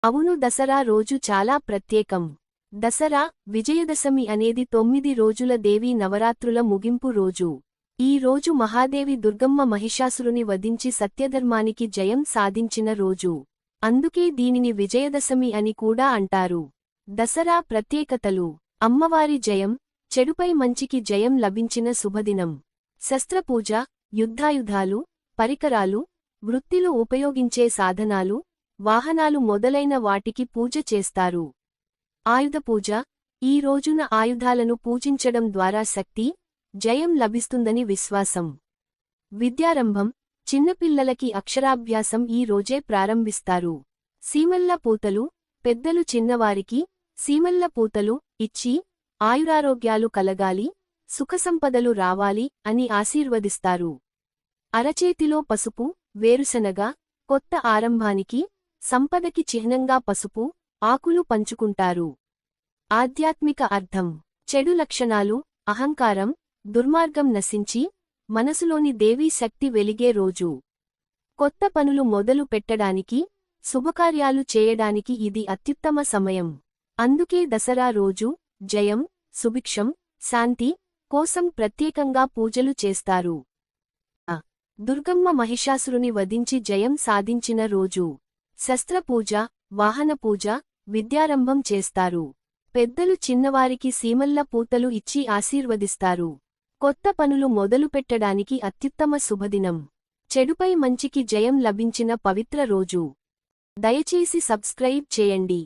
అవును, దసరా రోజు చాలా ప్రత్యేకం. దసరా, విజయదశమి అనేది 9 రోజుల దేవీ నవరాత్రుల ముగింపు రోజు. ఈ రోజు మహాదేవి దుర్గమ్మ మహిషాసురుని వధించి సత్యధర్మానికి జయం సాధించిన రోజు. అందుకే దీనిని విజయదశమి అని కూడా అంటారు. దసరా ప్రత్యేకతలు: అమ్మవారి జయం, చెడుపై మంచికి జయం లభించిన శుభదినం. శస్త్రపూజ, యుద్ధాయుధాలు, పరికరాలు, వృత్తిలో ఉపయోగించే సాధనాలు, వాహనాలు మొదలైన వాటికి పూజ చేస్తారు. ఆయుధ పూజ: ఈ రోజున ఆయుధాలను పూజించడం ద్వారా శక్తి, జయం లభిస్తుందని విశ్వాసం. విద్యారంభం: చిన్నపిల్లలకి అక్షరాభ్యాసం ఈ రోజే ప్రారంభిస్తారు. సీమల్ల పూతలు: పెద్దలు చిన్నవారికి సీమల్ల పూతలు ఇచ్చి ఆయురారోగ్యాలు కలగాలి, సుఖసంపదలు రావాలి అని ఆశీర్వదిస్తారు. అరచేతిలో పసుపు, వేరుశనగ: కొత్త ఆరంభానికి, సంపదకి చిహ్నంగా పసుపు, ఆకులు పంచుకుంటారు. ఆధ్యాత్మిక అర్థం: చెడు లక్షణాలు, అహంకారం, దుర్మార్గం నశించి, మనసులోని దేవీ శక్తి వెలిగే రోజు. కొత్త పనులు మొదలు పెట్టడానికి, శుభకార్యాలు చేయడానికి ఇది అత్యుత్తమ సమయం. అందుకే దసరా రోజు జయం, సుభిక్షం, శాంతి కోసం ప్రత్యేకంగా పూజలు చేస్తారు. దుర్గమ్మ మహిషాసురుని వధించి జయం సాధించిన రోజు. శస్త్రపూజ, వాహన పూజ, విద్యారంభం చేస్తారు. పెద్దలు చిన్నవారికి సీమల్ల పూతలు ఇచ్చి ఆశీర్వదిస్తారు. కొత్త పనులు మొదలుపెట్టడానికి అత్యుత్తమ శుభదినం. చెడుపై మంచికి జయం లభించిన పవిత్ర రోజు. దయచేసి సబ్స్క్రైబ్ చేయండి.